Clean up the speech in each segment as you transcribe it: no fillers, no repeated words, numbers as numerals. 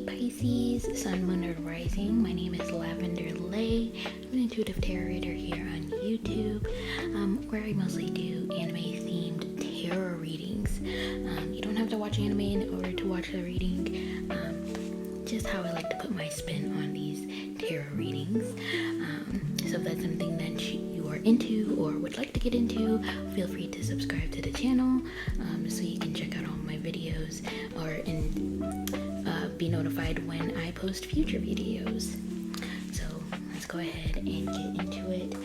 Pisces, Sun, Moon, or Rising. My name is Lavender Lay. I'm an intuitive tarot reader here on YouTube, where I mostly do anime-themed tarot readings. You don't have to watch anime in order to watch the reading. Just how I like to put my spin on these tarot readings. So if that's something that you are into or would like to get into, feel free to subscribe to the channel so you can check out all my videos and be notified when I post future videos. So let's go ahead and get into it.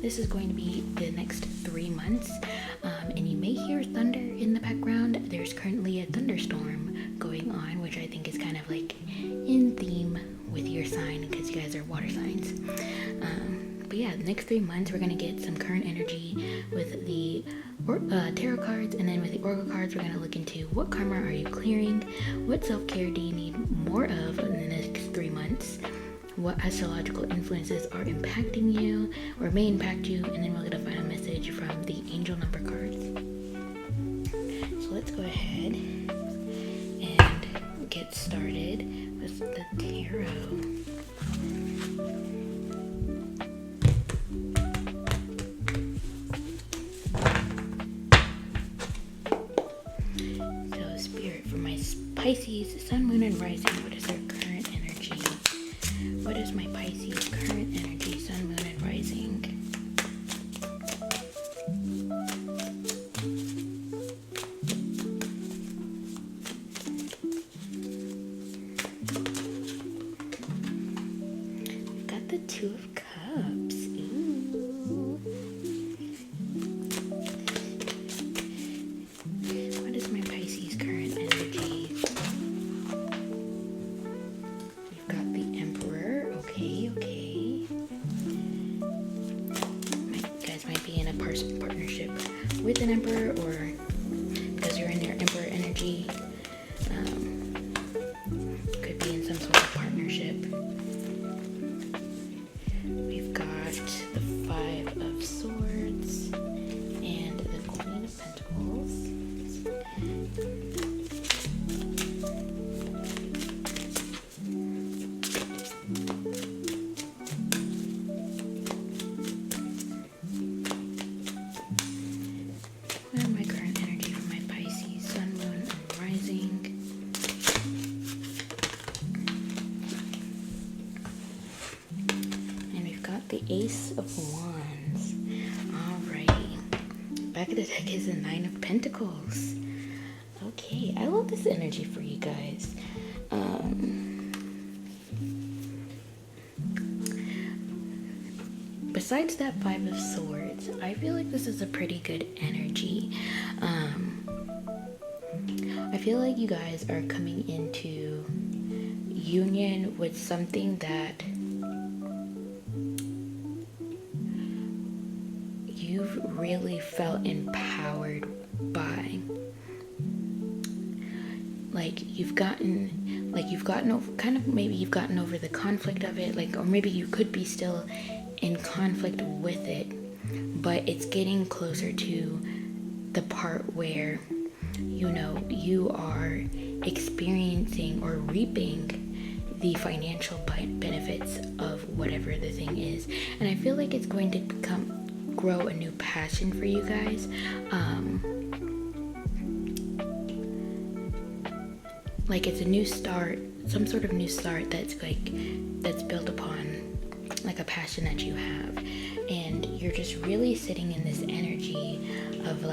This is going to be the next 3 months, and you may hear thunder in the background. There's currently a thunderstorm going on, which I think is kind of like in theme with your sign because you guys are water signs. But yeah, the next 3 months we're going to get some current energy with the tarot cards, and then with the oracle cards we're going to look into what karma are you clearing, what self-care do you need more of in the next 3 months, what astrological influences are impacting you or may impact you, and then we'll get a final message from the angel number cards. So let's go ahead and get started with the tarot. Pisces, Sun, Moon, and Rising. What is their current energy? What is my Pisces current energy, Sun, Moon, and Rising? We've got the Two of Cups. Ooh. What is my Pisces current energy? Partnership with an emperor, or because you're in your emperor energy, could be in some sort of partnership. We've got the Five of Swords and the Queen of Pentacles. The Ace of Wands. Alrighty. Back of the deck is the Nine of Pentacles. Okay, I love this energy for you guys. Besides that Five of Swords, I feel like this is a pretty good energy. I feel like you guys are coming into union with something that you've really felt empowered by. You've gotten over the conflict of it, or maybe you could be still in conflict with it, but it's getting closer to the part where you are experiencing or reaping the financial benefits of whatever the thing is. And I feel like it's going to grow a new passion for you guys. It's a new start, some sort of new start that's built upon a passion that you have, and you're just really sitting in this energy of all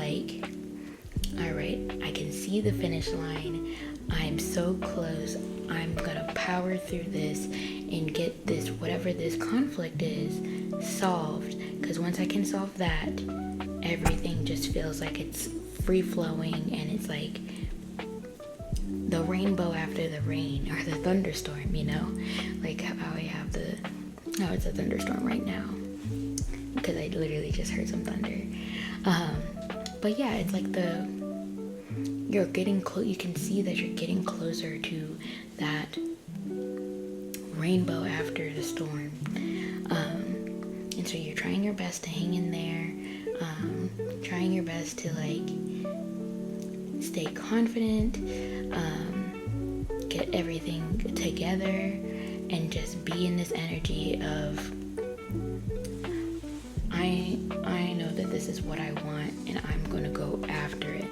right, I can see the finish line. I'm so close. I'm gonna power through this and get this, whatever this conflict is, solved. Because once I can solve that, everything just feels like it's free flowing, and it's like the rainbow after the rain, or the thunderstorm, like how I have it's a thunderstorm right now because I literally just heard some thunder. But yeah, it's like you're getting close. You can see that you're getting closer to that rainbow after the storm. And so you're trying your best to hang in there, trying your best to stay confident, get everything together and just be in this energy of, I know that this is what I want and I'm going to go after it.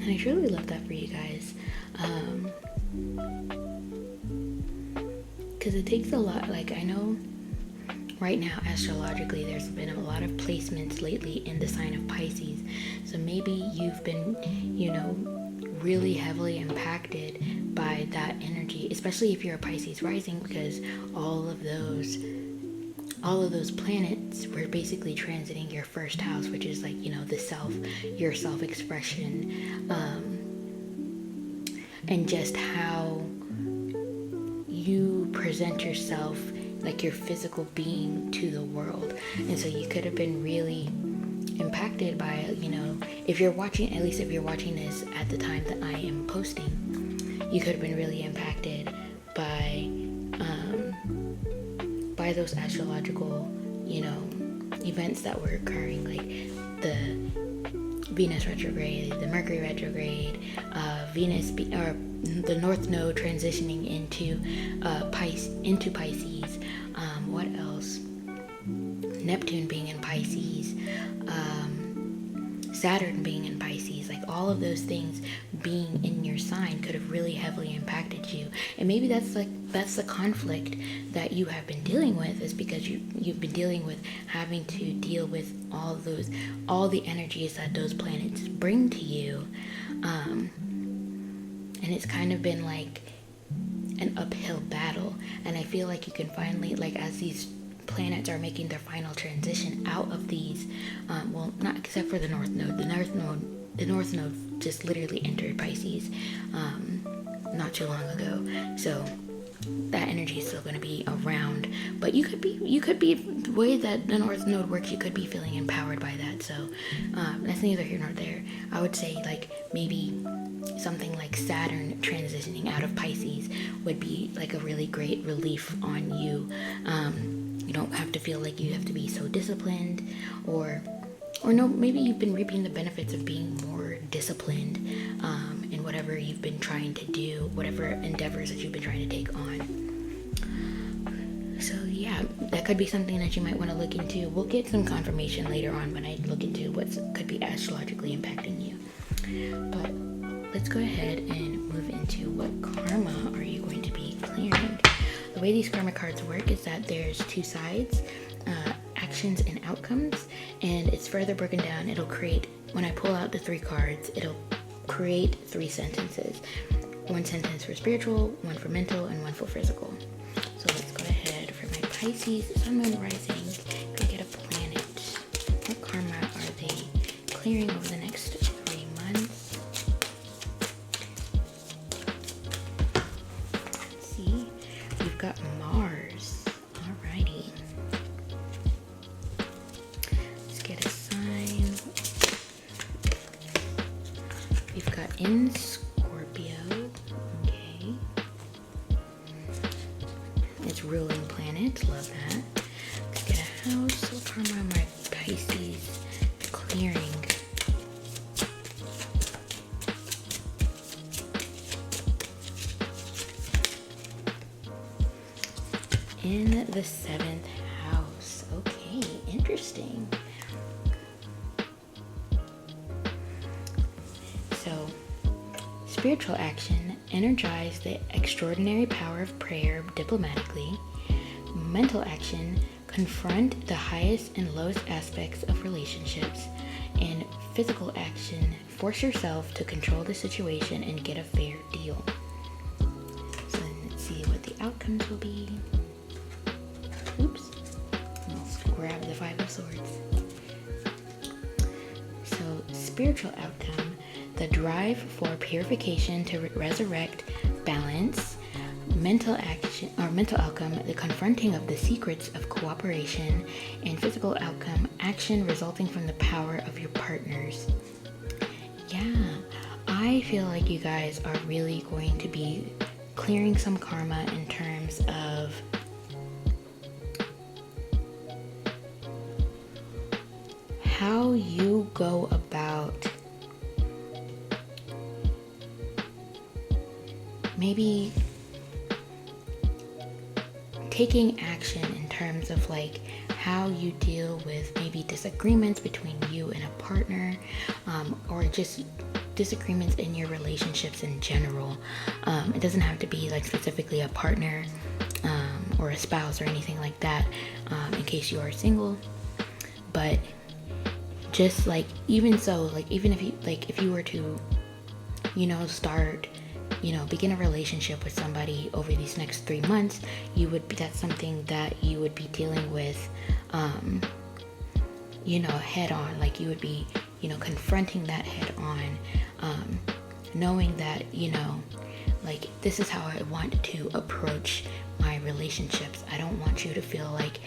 And I truly love that for you guys. Because it takes a lot. Like, I know right now, astrologically, there's been a lot of placements lately in the sign of Pisces. So maybe you've been, really heavily impacted by that energy, especially if you're a Pisces rising, because all of those planets were basically transiting your first house, which is like, the self, your self-expression, and just how you present yourself, like your physical being, to the world. And so you could have been really impacted by, if you're watching this at the time that I am posting, you could have been really impacted by those astrological, events that were occurring, like the Venus retrograde, the Mercury retrograde, the North Node transitioning into Pisces. What else? Neptune being in Pisces, Saturn being in Pisces. Like, all of those things being in your sign could have really heavily impacted you. And maybe that's the conflict that you have been dealing with, is because you've been dealing with having to deal with all the energies that those planets bring to you, and it's kind of been like an uphill battle. And I feel like you can finally, like, as these planets are making their final transition out of these, well, not except for the North Node. The North Node just literally entered Pisces not too long ago, so that energy is still going to be around. But you could be the way that the North Node works, you could be feeling empowered by that. So that's neither here nor there. I would say, like, maybe something like Saturn transitioning out of Pisces would be like a really great relief on you. You don't have to feel like you have to be so disciplined, or no, maybe you've been reaping the benefits of being more disciplined in whatever you've been trying to do, whatever endeavors that you've been trying to take on. So yeah, that could be something that you might want to look into. We'll get some confirmation later on when I look into what could be astrologically impacting you. But let's go ahead and move into what karma are you going to be clearing. The way these karma cards work is that there's two sides, actions and outcomes, and it's further broken down. It'll create, when I pull out the three cards, it'll create three sentences. One sentence for spiritual, one for mental, and one for physical. So let's go ahead for my Pisces, Sun, Moon, Rising. Can I get a planet? What karma are they clearing over the next 3 months? Let's see. We've got Mars. Alrighty. Let's get a sign. We've got in Scorpio. Okay. It's ruling planet. Love that. Let's get a house. What karma are my Pisces clearing? In the 7th house. Okay, interesting. So, spiritual action, energize the extraordinary power of prayer diplomatically. Mental action, confront the highest and lowest aspects of relationships. And physical action, force yourself to control the situation and get a fair deal. So then let's see what the outcomes will be. Oops. Let's grab the Five of Swords. So, spiritual outcome, the drive for purification to resurrect balance. Mental action, or mental outcome, the confronting of the secrets of cooperation. And physical outcome, action resulting from the power of your partners. Yeah, I feel like you guys are really going to be clearing some karma in terms of how you go about maybe taking action in terms of like how you deal with maybe disagreements between you and a partner, or just disagreements in your relationships in general. It doesn't have to be like specifically a partner or a spouse or anything like that, in case you are single. But just like, even so, like even if you were to, start, begin a relationship with somebody over these next 3 months, that's something that you would be dealing with, head on. Like you would be, confronting that head on, knowing that, like this is how I want to approach my relationships. I don't want you to feel like,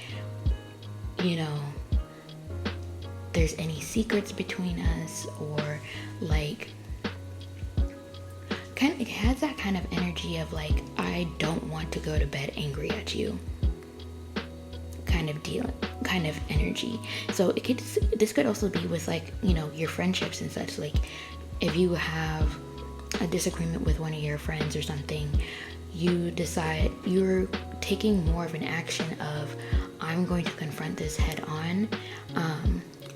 there's any secrets between us, or like, it has that kind of energy of like, I don't want to go to bed angry at you kind of energy. So this could also be with like, your friendships and such. Like if you have a disagreement with one of your friends or something, you decide you're taking more of an action of, I'm going to confront this head on,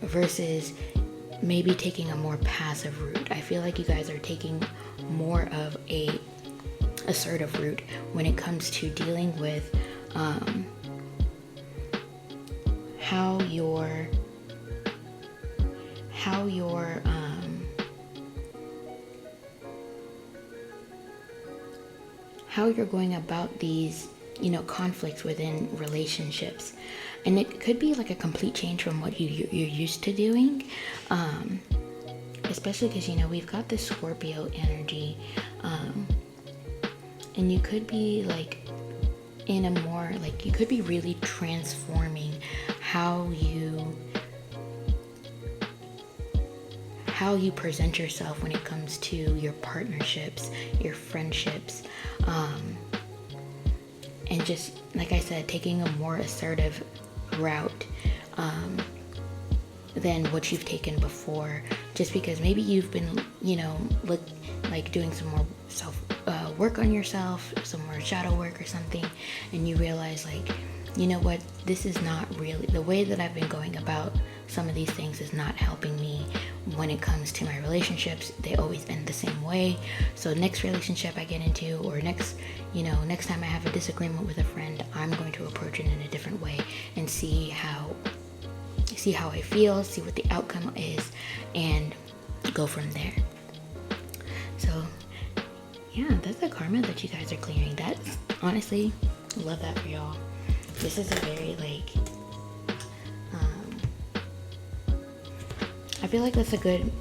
versus maybe taking a more passive route. I feel like you guys are taking more of a assertive route when it comes to dealing with how you're going about these, conflicts within relationships. And it could be like a complete change from what you're used to doing, especially because, we've got this Scorpio energy, and you could be like in a more, like, you could be really transforming how you present yourself when it comes to your partnerships, your friendships, and just, like I said, taking a more assertive route than what you've taken before, just because maybe you've been, doing some more work on yourself, some more shadow work or something, and you realize, like, you know what, this is not really, the way that I've been going about some of these things is not helping me when it comes to my relationships. They always end the same way. So next relationship I get into, or next time I have a disagreement with a friend, I'm going to approach it in a different way and see how I feel, see what the outcome is, and go from there. So yeah, that's the karma that you guys are clearing. That's, honestly, love that for y'all. This is a very, like, I feel like that's a good,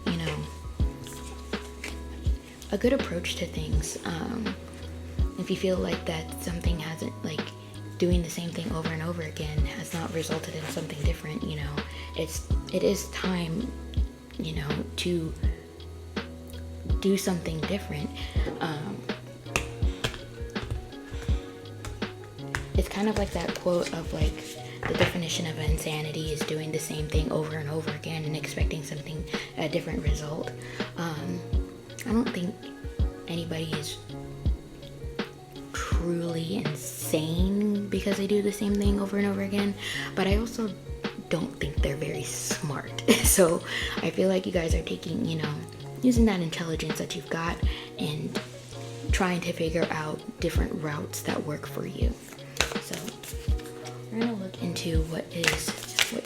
a good approach to things. If you feel like that something hasn't, like, doing the same thing over and over again has not resulted in something different, it is time, to do something different. It's kind of like that quote of, like, the definition of insanity is doing the same thing over and over again and expecting a different result. I don't think anybody is truly insane because they do the same thing over and over again, but I also don't think they're very smart. So I feel like you guys are taking, using that intelligence that you've got and trying to figure out different routes that work for you. So we're gonna look into what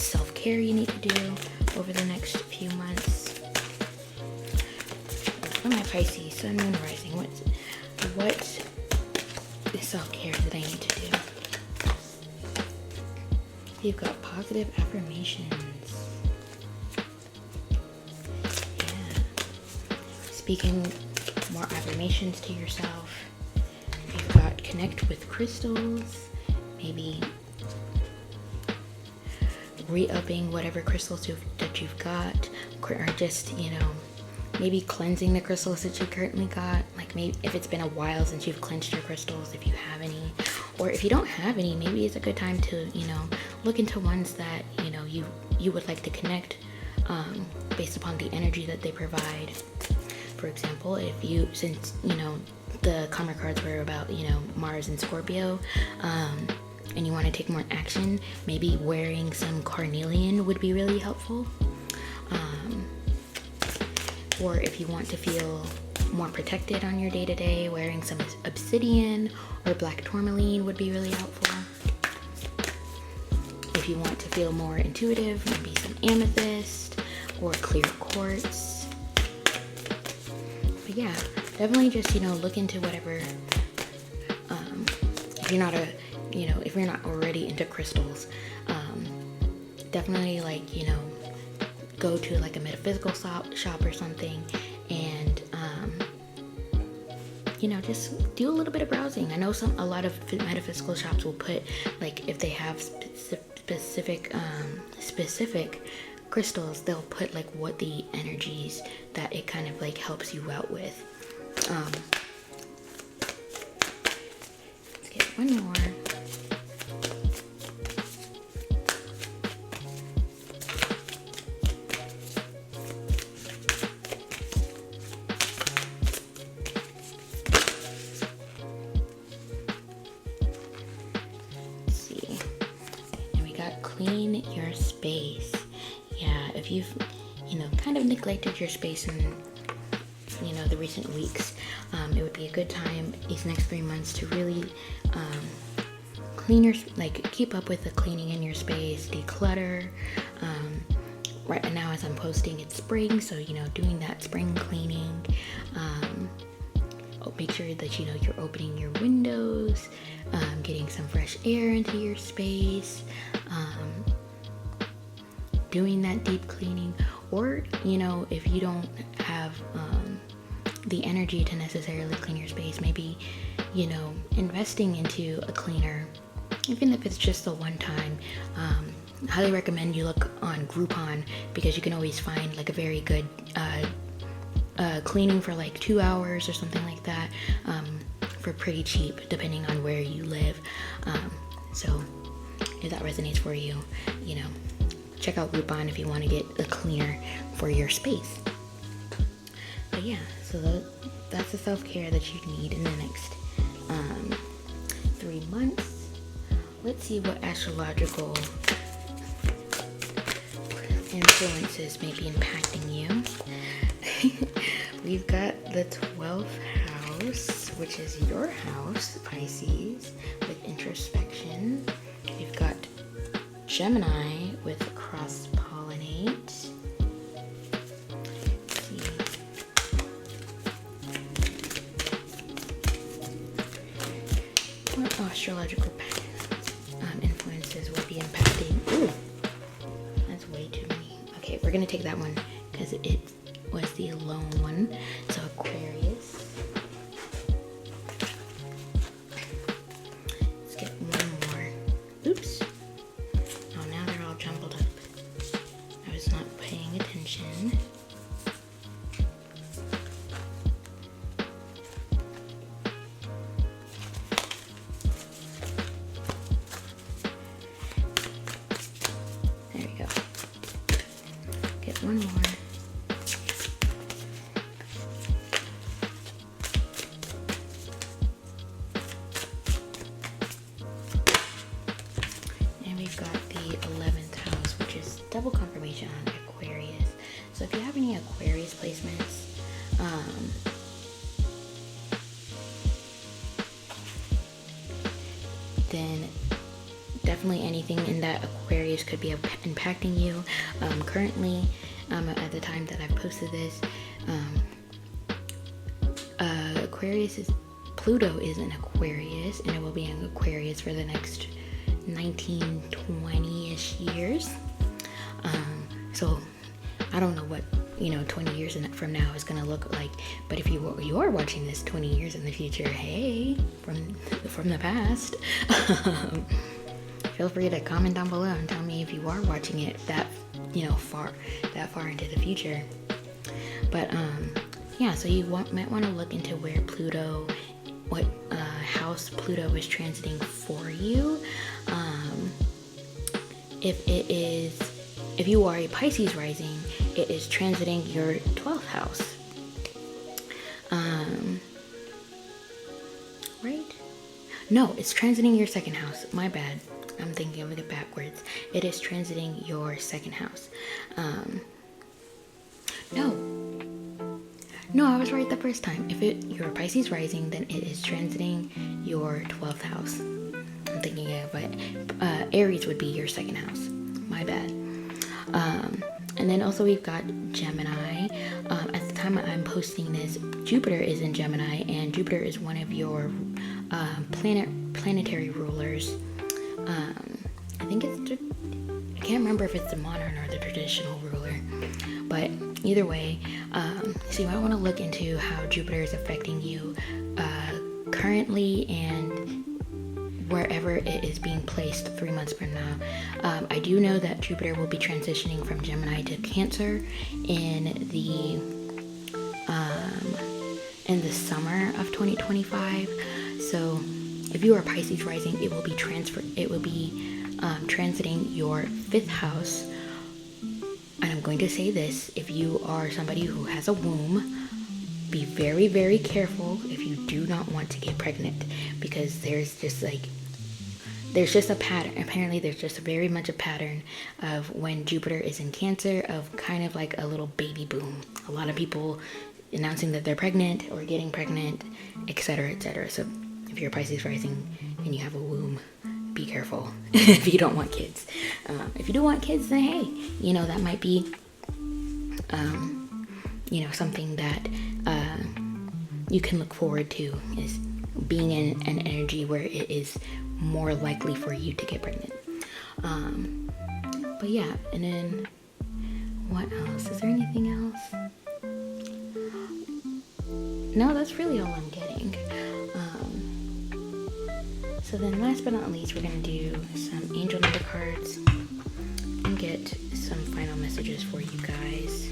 self-care you need to do over the next few months. For my Pisces, Sun, Moon, Rising, what is self-care that I need to do? You've got positive affirmations. Yeah. Speaking more affirmations to yourself. You've got connect with crystals. Maybe re-upping whatever crystals that you've got, or just, maybe cleansing the crystals that you currently got. Like maybe if it's been a while since you've cleansed your crystals, if you have any, or if you don't have any, maybe it's a good time to, you know, look into ones that, you know, you would like to connect based upon the energy that they provide. For example, if you, since, you know, the karmic cards were about, you know, Mars and Scorpio, and you want to take more action, maybe wearing some carnelian would be really helpful. Or if you want to feel more protected on your day-to-day, wearing some obsidian or black tourmaline would be really helpful. If you want to feel more intuitive, maybe some amethyst or clear quartz. But yeah, definitely just, you know, look into whatever, if you're not if you're not already into crystals, definitely, like, you know, go to like a metaphysical shop or something, and you know, just do a little bit of browsing. I know a lot of metaphysical shops will put, like, if they have specific crystals, they'll put like what the energies that it kind of like helps you out with. Let's get one more. Clean your space. Yeah, if you've, you know, kind of neglected your space in, you know, the recent weeks, it would be a good time these next 3 months to really clean your, like, keep up with the cleaning in your space, declutter. Right now as I'm posting, it's spring, so, you know, doing that spring cleaning. Make sure that, you know, you're opening your windows, getting some fresh air into your space, doing that deep cleaning. Or, you know, if you don't have the energy to necessarily clean your space, maybe, you know, investing into a cleaner, even if it's just the one time. Highly recommend you look on Groupon, because you can always find like a very good cleaning for like 2 hours or something like that, for pretty cheap depending on where you live. So if that resonates for you, you know, check out Groupon if you want to get a cleaner for your space. But yeah, so that's the self-care that you need in the next 3 months. Let's see what astrological influences may be impacting you. We've got the 12th house, which is your house, Pisces, with introspection. We've got Gemini with cross-pollinate. Let's see. What astrological influences will be impacting? Ooh, that's way too many. Okay, we're gonna take that one because it was the lone one. So Aquarius. Let's get one more. Oops. Oh, now they're all jumbled up. I was not paying attention. There we go. Get one more. Double confirmation on Aquarius. So if you have any Aquarius placements, then definitely anything in that Aquarius could be impacting you. Currently, at the time that I've posted this, Aquarius is, Pluto is in Aquarius, and it will be in Aquarius for the next 19, 20-ish years. So I don't know what, 20 years from now is going to look like, but if you are watching this 20 years in the future, hey, from the past, feel free to comment down below and tell me if you are watching it that far into the future. But yeah, so you might want to look into where what house Pluto is transiting for you. If you are a Pisces rising, it is transiting your 12th house. Right? No, it's transiting your 2nd house. My bad. I'm thinking of it backwards. It is transiting your 2nd house. No, I was right the first time. If you're a Pisces rising, then it is transiting your 12th house. I'm thinking of it. Aries would be your 2nd house. My bad. And then also we've got Gemini. At the time I'm posting this, Jupiter is in Gemini, and Jupiter is one of your planetary rulers. I think I can't remember if it's the modern or the traditional ruler, but either way, so you might want to look into how Jupiter is affecting you currently and wherever it is being placed 3 months from now. I do know that Jupiter will be transitioning from Gemini to Cancer in the summer of 2025. So if you are Pisces rising, it will be transiting your 5th house. And I'm going to say this: if you are somebody who has a womb, be very, very careful if you do not want to get pregnant, because there's just a pattern. Apparently there's just very much a pattern of when Jupiter is in Cancer of kind of like a little baby boom. A lot of people announcing that they're pregnant or getting pregnant, etc., etc. So if you're Pisces rising and you have a womb, be careful if you don't want kids. If you do want kids, then hey, that might be something that you can look forward to, is being in an energy where it is more likely for you to get pregnant. But yeah, and then what else? Is there anything else? No, that's really all I'm getting. So then last but not least, we're going to do some angel number cards and get some final messages for you guys.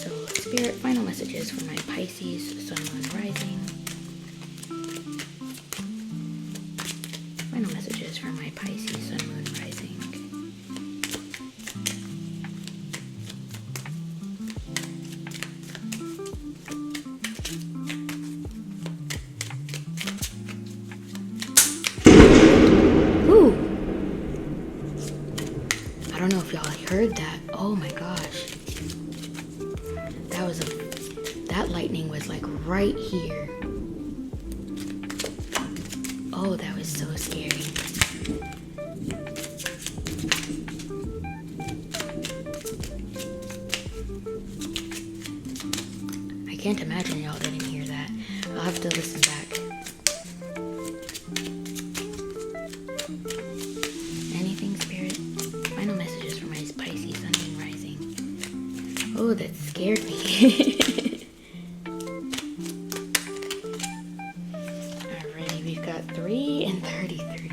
So Spirit, final messages for my Pisces, Sun, Moon, Rising. Final messages for my Pisces, Sun, Moon, Rising. I don't know if y'all heard that. Oh my gosh. That lightning was like right here. Oh, that was so scary. I can't imagine y'all didn't hear that. I'll have to listen back. Anything, Spirit? Final messages for my Pisces, Sun, Moon, Rising. Oh, that scared me. Alrighty, we've got 3 and 33.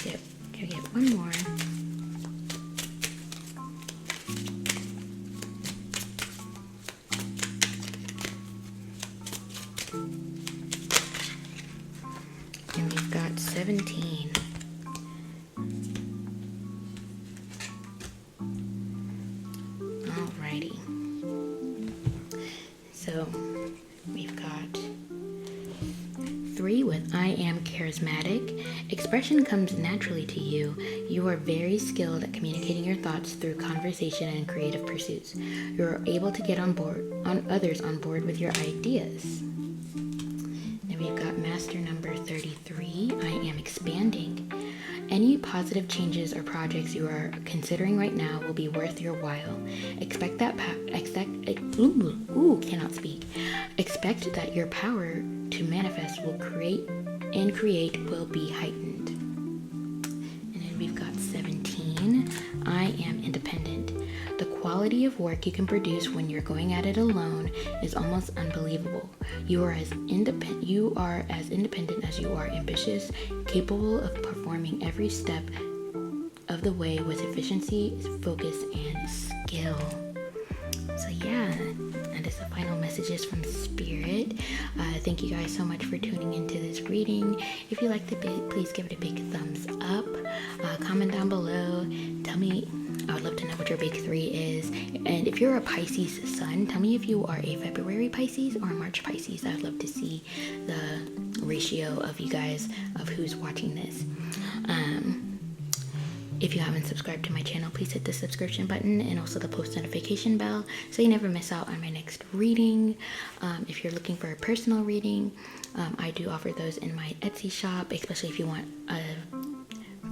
Yep, gotta get one more. And we've got 17. Alrighty. So we've got 3 with I am charismatic. Expression comes naturally to you. You are very skilled at communicating your thoughts through conversation and creative pursuits. You are able to get others on board with your ideas. Then we've got Master number 33. I am expanding. Any positive changes or projects you are considering right now will be worth your while. Expect that your power to manifest will create will be heightened. And then we've got 17. I am independent. The quality of work you can produce when you're going at it alone is almost unbelievable. You are as independent as you are ambitious, capable of performing every step of the way with efficiency, focus, and skill. So yeah, that is the final messages from Spirit. Thank you guys so much for tuning into this reading. If you liked it, please give it a big thumbs up. Comment down below. Tell me, I would love to know what your big 3 is. And if you're a Pisces sun, tell me if you are a February Pisces or a March Pisces. I would love to see the ratio of you guys of who's watching this. If you haven't subscribed to my channel, please hit the subscription button and also the post notification bell so you never miss out on my next reading. If you're looking for a personal reading, I do offer those in my Etsy shop, especially if you want a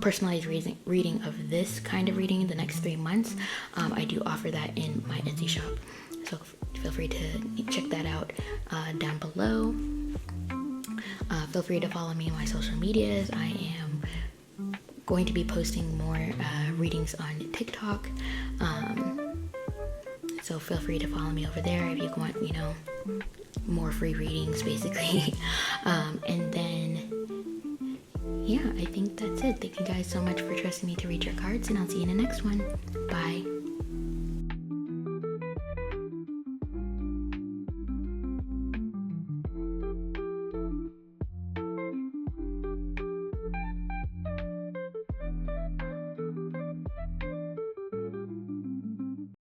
personalized reading of this kind of reading the next 3 months. I do offer that in my Etsy shop, so feel free to check that out down below. Feel free to follow me on my social medias. I am going to be posting more readings on TikTok, so feel free to follow me over there if you want, more free readings basically. And then yeah, I think that's it. Thank you guys so much for trusting me to read your cards, and I'll see you in the next one. Bye.